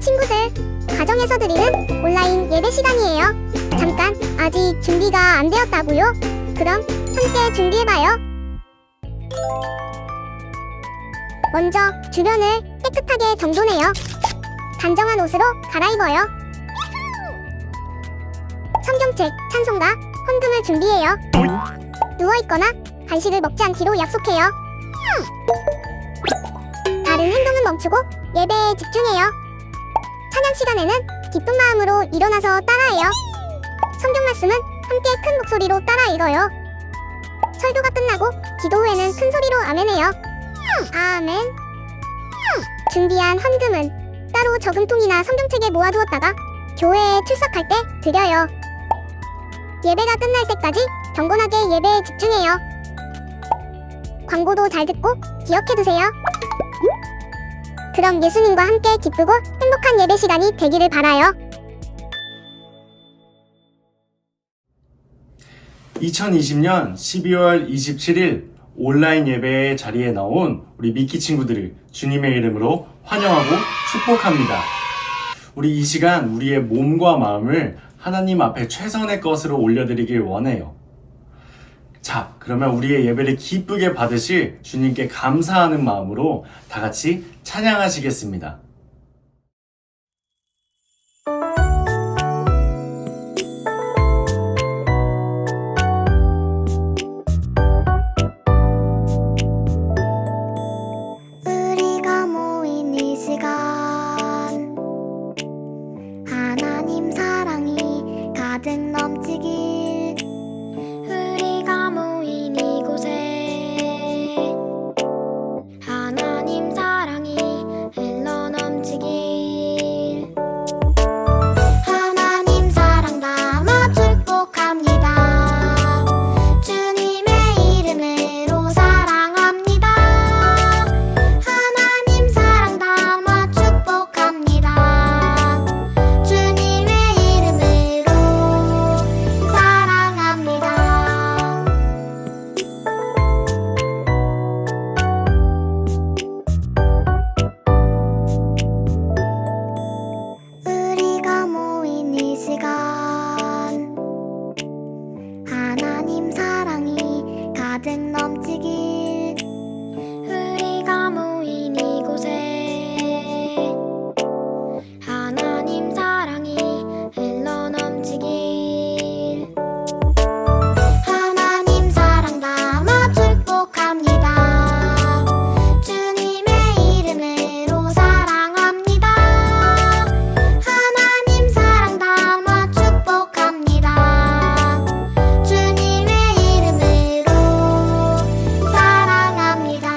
친구들, 가정에서 드리는 온라인 예배 시간이에요. 잠깐, 아직 준비가 안 되었다고요? 그럼 함께 준비해봐요. 먼저 주변을 깨끗하게 정돈해요. 단정한 옷으로 갈아입어요. 성경책, 찬송가, 헌금을 준비해요. 누워있거나 간식을 먹지 않기로 약속해요. 다른 행동은 멈추고 예배에 집중해요. 찬양 시간에는 기쁜 마음으로 일어나서 따라해요. 성경 말씀은 함께 큰 목소리로 따라 읽어요. 설교가 끝나고 기도 후에는 큰 소리로 아멘해요. 아멘. 준비한 헌금은 따로 저금통이나 성경책에 모아두었다가 교회에 출석할 때 드려요. 예배가 끝날 때까지 경건하게 예배에 집중해요. 광고도 잘 듣고 기억해두세요. 그럼 예수님과 함께 기쁘고 행복한 예배 시간이 되기를 바라요. 2020년 12월 27일 온라인 예배 자리에 나온 우리 미끼 친구들을 주님의 이름으로 환영하고 축복합니다. 우리 이 시간 우리의 몸과 마음을 하나님 앞에 최선의 것으로 올려드리길 원해요. 자, 그러면 우리의 예배를 기쁘게 받으실 주님께 감사하는 마음으로 다 같이 찬양하시겠습니다. 우리가 모인 이 시간, 하나님 사랑이 가득 넘치길. 우리가 모인 이곳에 하나님 사랑이 흘러 넘치길. 하나님 사랑 담아 축복합니다. 주님의 이름으로 사랑합니다. 하나님 사랑 담아 축복합니다. 주님의 이름으로 사랑합니다. 우리가 모인 이 시간, 하나님 사랑이 가득 넘치길. 우리가 모인 이곳에 하나님 사랑이 흘러 넘치길. 하나님 사랑 담아 축복합니다. 주님의 이름으로 사랑합니다. 하나님 사랑 담아 축복합니다. 주님의 이름으로 사랑합니다.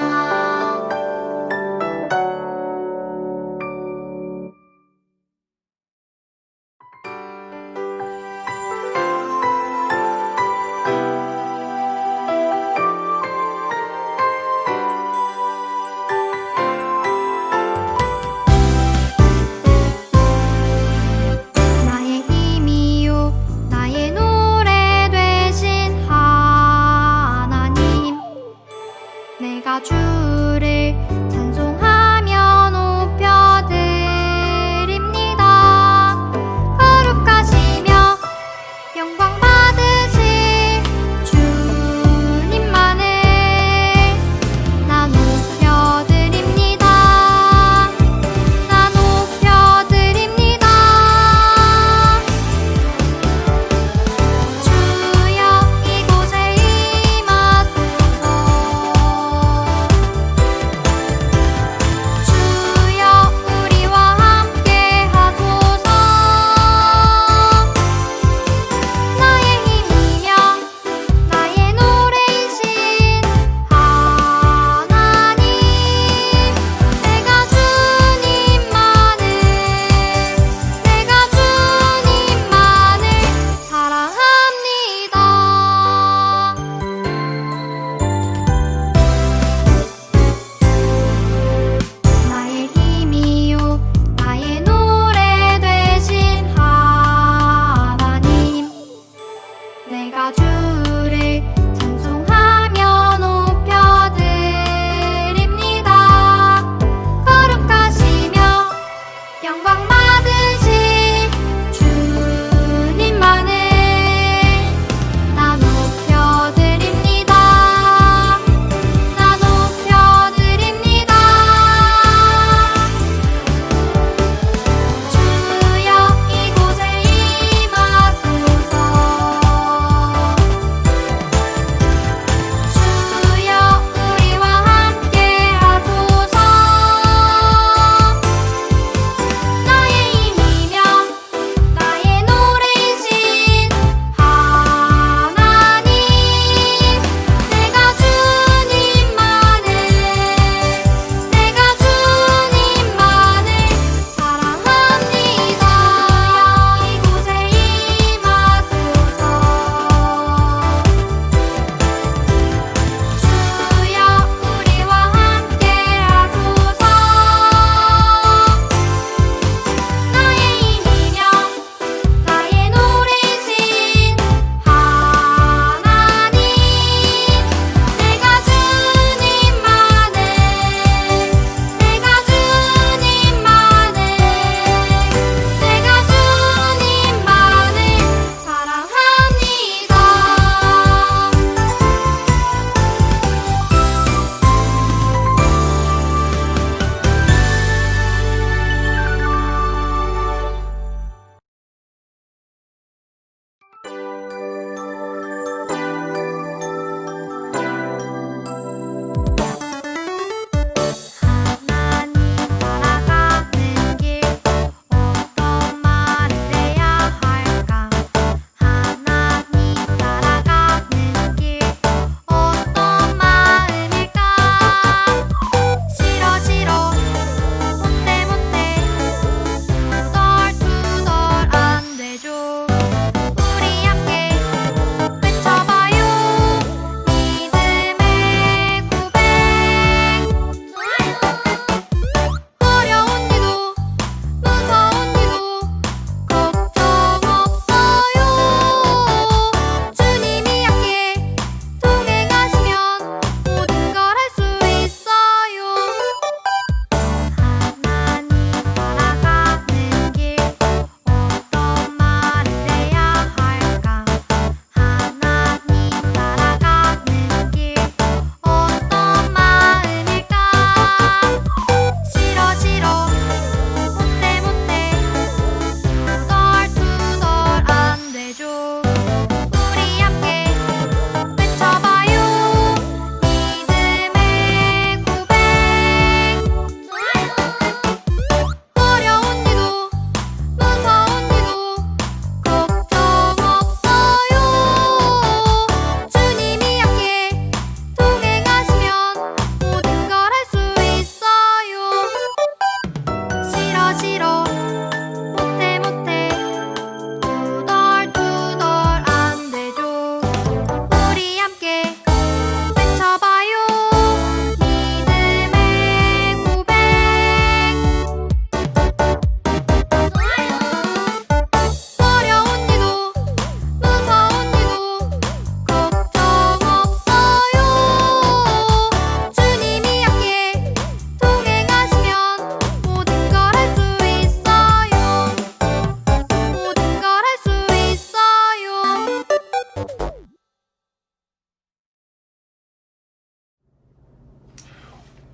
나의 힘이요 나의 노래 되신 하나님, 내가 주를 찬송하며 높여드립니다. 거룩하시며 영광 받으실 주님만을 나 높여드립니다. 나 높여드립니다. 주여 이곳에 임하소서.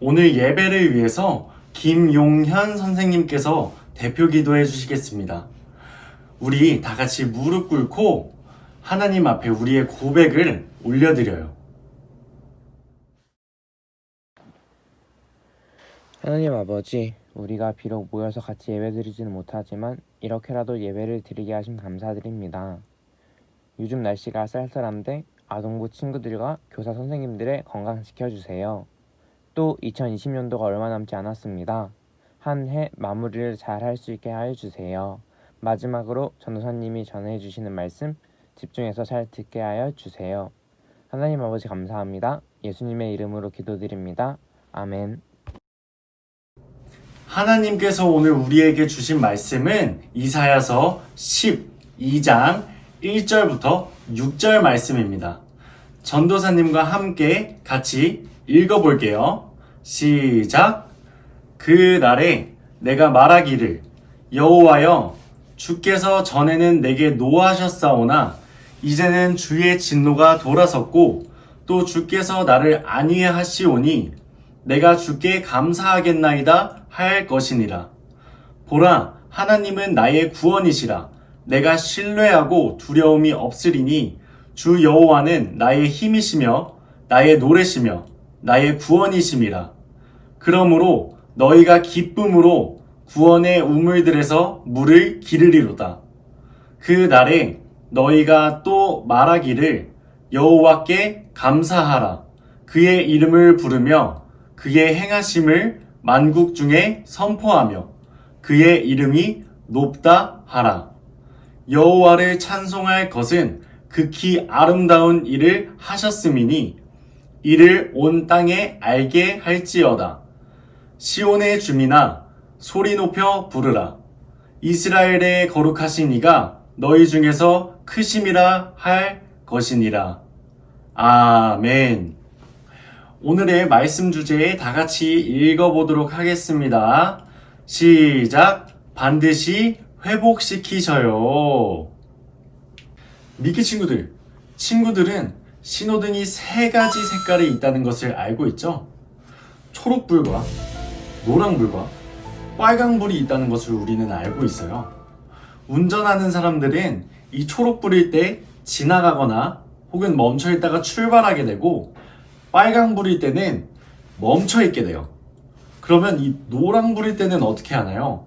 오늘 예배를 위해서 김용현 선생님께서 대표 기도해 주시겠습니다. 우리 다 같이 무릎 꿇고 하나님 앞에 우리의 고백을 올려드려요. 하나님 아버지, 우리가 비록 모여서 같이 예배드리지는 못하지만 이렇게라도 예배를 드리게 하심 감사드립니다. 요즘 날씨가 쌀쌀한데 아동부 친구들과 교사 선생님들의 건강 지켜주세요. 또 2020년도가 얼마 남지 않았습니다. 한 해 마무리를 잘 할 수 있게 하여 주세요. 마지막으로 전도사님이 전해주시는 말씀 집중해서 잘 듣게 하여 주세요. 하나님 아버지 감사합니다. 예수님의 이름으로 기도드립니다. 아멘. 하나님께서 오늘 우리에게 주신 말씀은 이사야서 12장 1절부터 6절 말씀입니다. 전도사님과 함께 같이 읽어볼게요. 시작! 그 날에 내가 말하기를 여호와여 주께서 전에는 내게 노하셨사오나 이제는 주의 진노가 돌아섰고 또 주께서 나를 안위하시오니 내가 주께 감사하겠나이다 할 것이니라. 보라, 하나님은 나의 구원이시라. 내가 신뢰하고 두려움이 없으리니 주 여호와는 나의 힘이시며 나의 노래시며 나의 구원이심이라. 그러므로 너희가 기쁨으로 구원의 우물들에서 물을 기르리로다. 그 날에 너희가 또 말하기를 여호와께 감사하라. 그의 이름을 부르며 그의 행하심을 만국 중에 선포하며 그의 이름이 높다 하라. 여호와를 찬송할 것은 극히 아름다운 일을 하셨음이니 이를 온 땅에 알게 할지어다. 시온의 주민아 소리 높여 부르라. 이스라엘의 거룩하신 이가 너희 중에서 크심이라 할 것이니라. 아멘. 오늘의 말씀 주제에 다 같이 읽어보도록 하겠습니다. 시작! 반드시 회복시키셔요. 미키 친구들은 신호등이 3가지 색깔이 있다는 것을 알고 있죠? 초록불과 노랑불과 빨강불이 있다는 것을 우리는 알고 있어요. 운전하는 사람들은 이 초록불일 때 지나가거나 혹은 멈춰있다가 출발하게 되고 빨강불일 때는 멈춰있게 돼요. 그러면 이 노랑불일 때는 어떻게 하나요?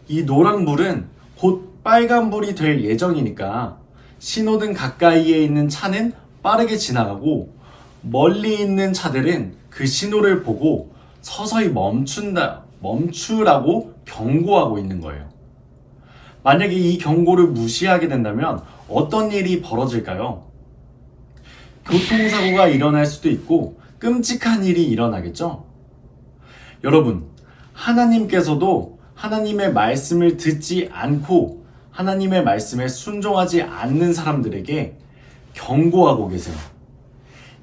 이 노랑불은 곧 빨간불이 될 예정이니까 신호등 가까이에 있는 차는 빠르게 지나가고 멀리 있는 차들은 그 신호를 보고 서서히 멈추라고 경고하고 있는 거예요. 만약에 이 경고를 무시하게 된다면 어떤 일이 벌어질까요? 교통사고가 일어날 수도 있고 끔찍한 일이 일어나겠죠? 여러분, 하나님께서도 하나님의 말씀을 듣지 않고 하나님의 말씀에 순종하지 않는 사람들에게 경고하고 계세요.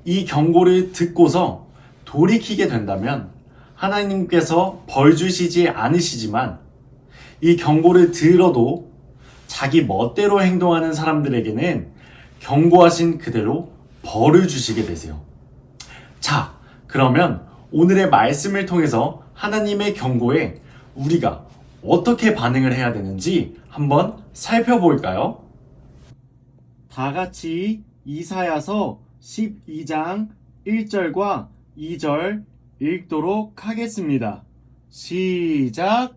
이 경고를 듣고서 돌이키게 된다면 하나님께서 벌 주시지 않으시지만 이 경고를 들어도 자기 멋대로 행동하는 사람들에게는 경고하신 그대로 벌을 주시게 되세요. 자, 그러면 오늘의 말씀을 통해서 하나님의 경고에 우리가 어떻게 반응을 해야 되는지 한번 살펴볼까요? 다 같이 이사야서 12장 1절과 2절 읽도록 하겠습니다. 시작!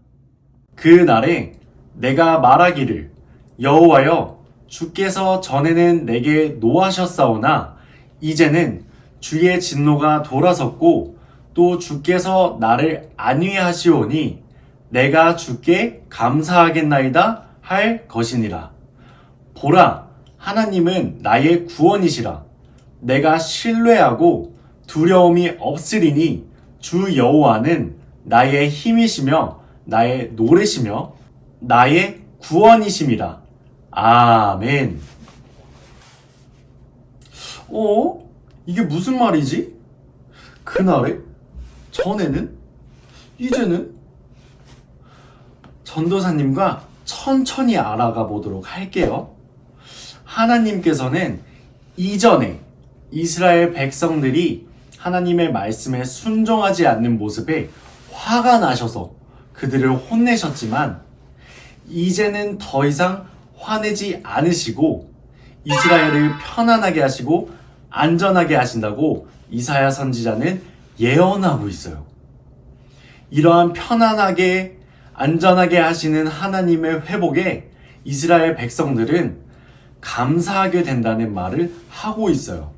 그 날에 내가 말하기를 여호와여 주께서 전에는 내게 노하셨사오나 이제는 주의 진노가 돌아섰고 또 주께서 나를 안위하시오니 내가 주께 감사하겠나이다 할 것이니라. 보라, 하나님은 나의 구원이시라. 내가 신뢰하고 두려움이 없으리니 주 여호와는 나의 힘이시며 나의 노래시며 나의 구원이심이라. 아멘. 이게 무슨 말이지? 그날에? 전에는? 이제는? 전도사님과 천천히 알아가 보도록 할게요. 하나님께서는 이전에 이스라엘 백성들이 하나님의 말씀에 순종하지 않는 모습에 화가 나셔서 그들을 혼내셨지만 이제는 더 이상 화내지 않으시고 이스라엘을 편안하게 하시고 안전하게 하신다고 이사야 선지자는 예언하고 있어요. 이러한 편안하게 안전하게 하시는 하나님의 회복에 이스라엘 백성들은 감사하게 된다는 말을 하고 있어요.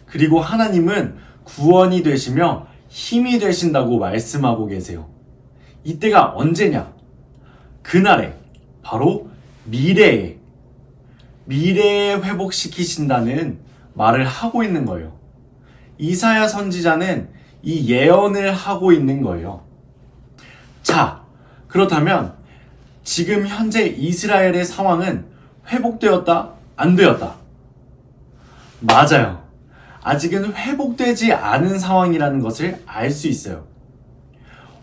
그리고 하나님은 구원이 되시며 힘이 되신다고 말씀하고 계세요. 이때가 언제냐? 그날에, 바로 미래에 회복시키신다는 말을 하고 있는 거예요. 이사야 선지자는 이 예언을 하고 있는 거예요. 자, 그렇다면 지금 현재 이스라엘의 상황은 회복되었다? 안 되었다? 맞아요. 아직은 회복되지 않은 상황이라는 것을 알 수 있어요.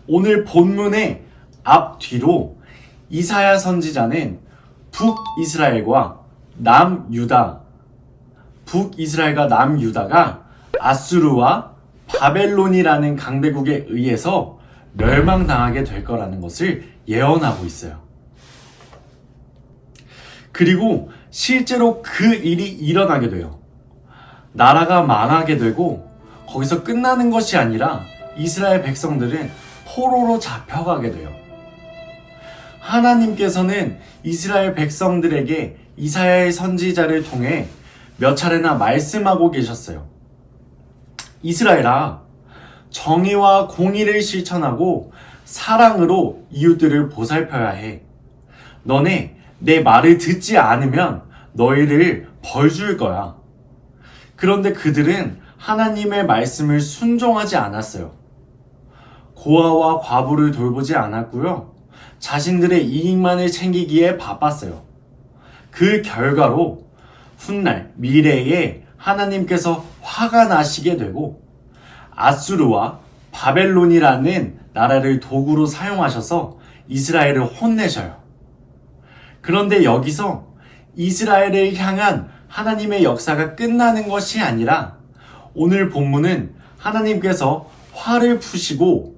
오늘 본문의 앞뒤로 이사야 선지자는 북이스라엘과 남유다가 아수르와 바벨론이라는 강대국에 의해서 멸망당하게 될 거라는 것을 예언하고 있어요. 그리고 실제로 그 일이 일어나게 돼요. 나라가 망하게 되고 거기서 끝나는 것이 아니라 이스라엘 백성들은 포로로 잡혀가게 돼요. 하나님께서는 이스라엘 백성들에게 이사야의 선지자를 통해 몇 차례나 말씀하고 계셨어요. 이스라엘아, 정의와 공의를 실천하고 사랑으로 이웃들을 보살펴야 해. 너네 내 말을 듣지 않으면 너희를 벌 줄 거야. 그런데 그들은 하나님의 말씀을 순종하지 않았어요. 고아와 과부를 돌보지 않았고요. 자신들의 이익만을 챙기기에 바빴어요. 그 결과로 훗날 미래에 하나님께서 화가 나시게 되고 아수르와 바벨론이라는 나라를 도구로 사용하셔서 이스라엘을 혼내셔요. 그런데 여기서 이스라엘을 향한 하나님의 역사가 끝나는 것이 아니라 오늘 본문은 하나님께서 화를 푸시고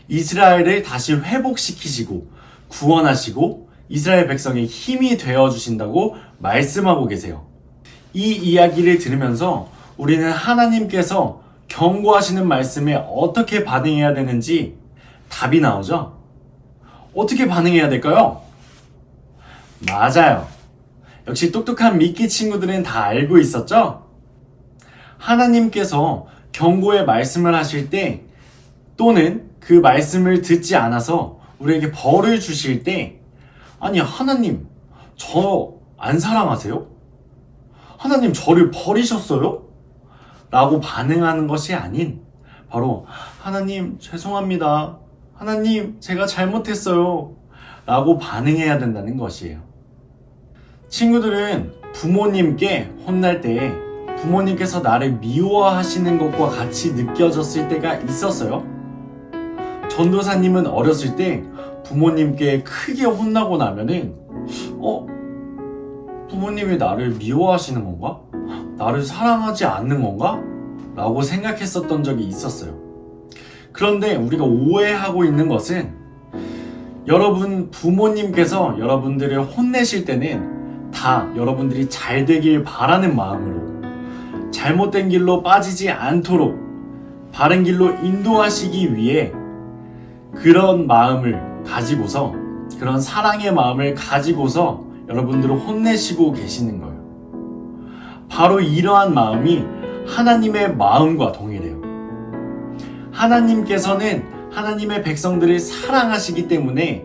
이스라엘을 다시 회복시키시고 구원하시고 이스라엘 백성의 힘이 되어주신다고 말씀하고 계세요. 이 이야기를 들으면서 우리는 하나님께서 경고하시는 말씀에 어떻게 반응해야 되는지 답이 나오죠? 어떻게 반응해야 될까요? 맞아요. 역시 똑똑한 미끼 친구들은 다 알고 있었죠? 하나님께서 경고의 말씀을 하실 때 또는 그 말씀을 듣지 않아서 우리에게 벌을 주실 때 아니 하나님 저 안 사랑하세요? 하나님 저를 버리셨어요? 라고 반응하는 것이 아닌 바로 하나님 죄송합니다. 하나님 제가 잘못했어요. 라고 반응해야 된다는 것이에요. 친구들은 부모님께 혼날 때 부모님께서 나를 미워하시는 것과 같이 느껴졌을 때가 있었어요. 전도사님은 어렸을 때 부모님께 크게 혼나고 나면은 부모님이 나를 미워하시는 건가? 나를 사랑하지 않는 건가? 라고 생각했었던 적이 있었어요. 그런데 우리가 오해하고 있는 것은 여러분 부모님께서 여러분들을 혼내실 때는 다 여러분들이 잘 되길 바라는 마음으로 잘못된 길로 빠지지 않도록 바른 길로 인도하시기 위해 그런 마음을 가지고서 그런 사랑의 마음을 가지고서 여러분들을 혼내시고 계시는 거예요. 바로 이러한 마음이 하나님의 마음과 동일해요. 하나님께서는 하나님의 백성들을 사랑하시기 때문에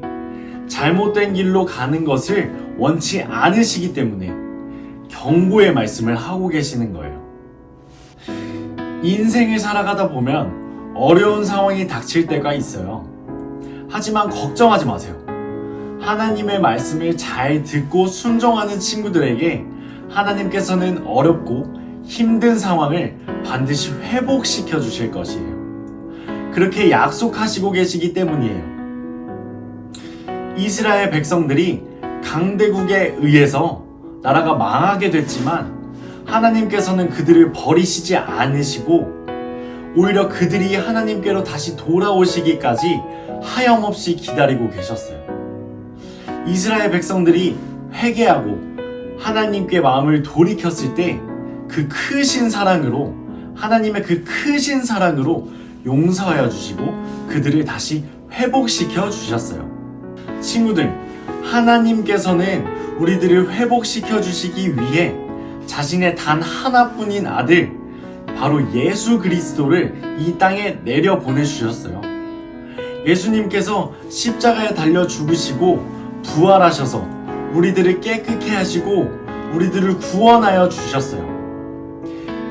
잘못된 길로 가는 것을 원치 않으시기 때문에 경고의 말씀을 하고 계시는 거예요. 인생을 살아가다 보면 어려운 상황이 닥칠 때가 있어요. 하지만 걱정하지 마세요. 하나님의 말씀을 잘 듣고 순종하는 친구들에게 하나님께서는 어렵고 힘든 상황을 반드시 회복시켜 주실 것이에요. 그렇게 약속하시고 계시기 때문이에요. 이스라엘 백성들이 강대국에 의해서 나라가 망하게 됐지만 하나님께서는 그들을 버리시지 않으시고 오히려 그들이 하나님께로 다시 돌아오시기까지 하염없이 기다리고 계셨어요. 이스라엘 백성들이 회개하고 하나님께 마음을 돌이켰을 때 그 크신 사랑으로, 하나님의 그 크신 사랑으로 용서하여 주시고 그들을 다시 회복시켜 주셨어요. 친구들, 하나님께서는 우리들을 회복시켜 주시기 위해 자신의 단 하나뿐인 아들, 바로 예수 그리스도를 이 땅에 내려 보내주셨어요. 예수님께서 십자가에 달려 죽으시고 부활하셔서 우리들을 깨끗게 하시고 우리들을 구원하여 주셨어요.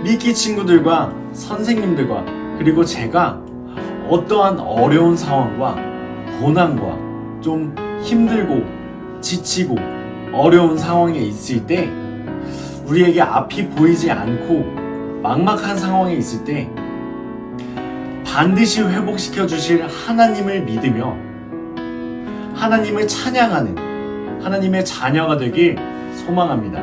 미키 친구들과 선생님들과 그리고 제가 어떠한 어려운 상황과 고난과 좀 힘들고 지치고 어려운 상황에 있을 때, 우리에게 앞이 보이지 않고 막막한 상황에 있을 때 반드시 회복시켜 주실 하나님을 믿으며 하나님을 찬양하는 하나님의 자녀가 되길 소망합니다.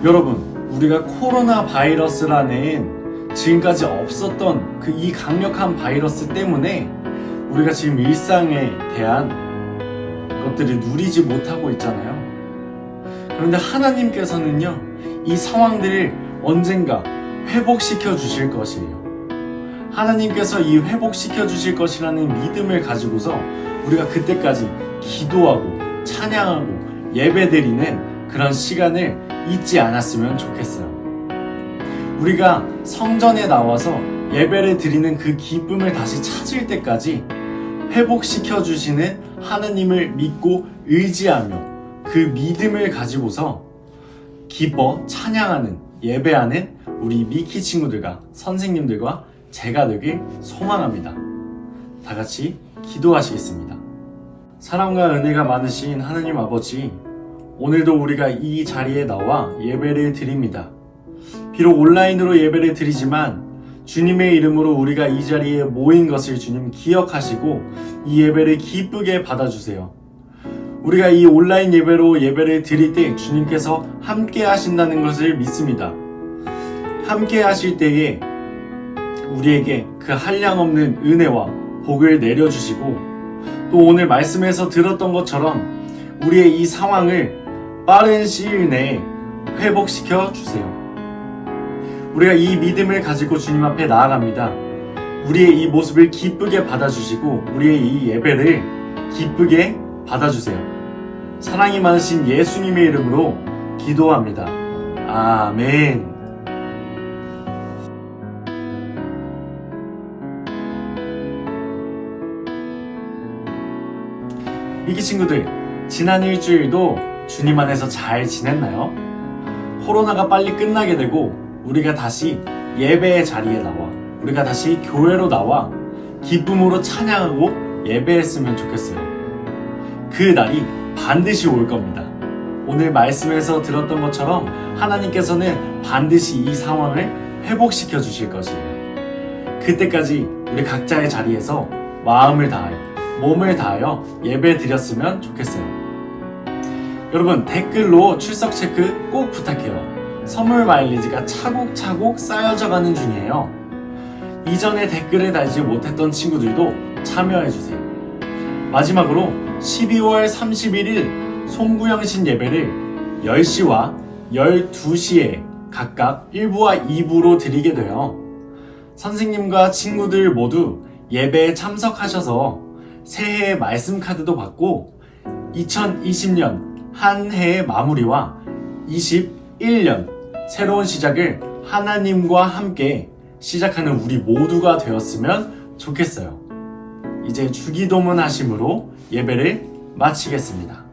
여러분, 우리가 코로나 바이러스라는 지금까지 없었던 그 이 강력한 바이러스 때문에 우리가 지금 일상에 대한 것들을 누리지 못하고 있잖아요. 그런데 하나님께서는요, 이 상황들을 언젠가 회복시켜 주실 것이에요. 하나님께서 이 회복시켜 주실 것이라는 믿음을 가지고서 우리가 그때까지 기도하고 찬양하고 예배드리는 그런 시간을 잊지 않았으면 좋겠어요. 우리가 성전에 나와서 예배를 드리는 그 기쁨을 다시 찾을 때까지 회복시켜 주시는 하나님을 믿고 의지하며 그 믿음을 가지고서 기뻐 찬양하는, 예배하는 우리 미키 친구들과 선생님들과 제가 되길 소망합니다. 다 같이 기도하시겠습니다. 사랑과 은혜가 많으신 하나님 아버지, 오늘도 우리가 이 자리에 나와 예배를 드립니다. 비록 온라인으로 예배를 드리지만 주님의 이름으로 우리가 이 자리에 모인 것을 주님 기억하시고 이 예배를 기쁘게 받아주세요. 우리가 이 온라인 예배로 예배를 드릴 때 주님께서 함께 하신다는 것을 믿습니다. 함께 하실 때에 우리에게 그 한량없는 은혜와 복을 내려주시고, 또 오늘 말씀에서 들었던 것처럼 우리의 이 상황을 빠른 시일 내에 회복시켜 주세요. 우리가 이 믿음을 가지고 주님 앞에 나아갑니다. 우리의 이 모습을 기쁘게 받아주시고 우리의 이 예배를 기쁘게 받아주세요. 사랑이 많으신 예수님의 이름으로 기도합니다. 아멘. 미키 친구들, 지난 일주일도 주님 안에서 잘 지냈나요? 코로나가 빨리 끝나게 되고 우리가 다시 예배의 자리에 나와, 우리가 다시 교회로 나와 기쁨으로 찬양하고 예배했으면 좋겠어요. 그 날이 반드시 올 겁니다. 오늘 말씀에서 들었던 것처럼 하나님께서는 반드시 이 상황을 회복시켜 주실 것이에요. 그때까지 우리 각자의 자리에서 마음을 다하여, 몸을 다하여 예배 드렸으면 좋겠어요. 여러분, 댓글로 출석 체크 꼭 부탁해요. 선물 마일리지가 차곡차곡 쌓여져 가는 중이에요. 이전에 댓글을 달지 못했던 친구들도 참여해주세요. 마지막으로 12월 31일 송구영신 예배를 10시와 12시에 각각 1부와 2부로 드리게 돼요. 선생님과 친구들 모두 예배에 참석하셔서 새해의 말씀 카드도 받고 2020년 한 해의 마무리와 21년 새로운 시작을 하나님과 함께 시작하는 우리 모두가 되었으면 좋겠어요. 이제 주기도문 하심으로 예배를 마치겠습니다.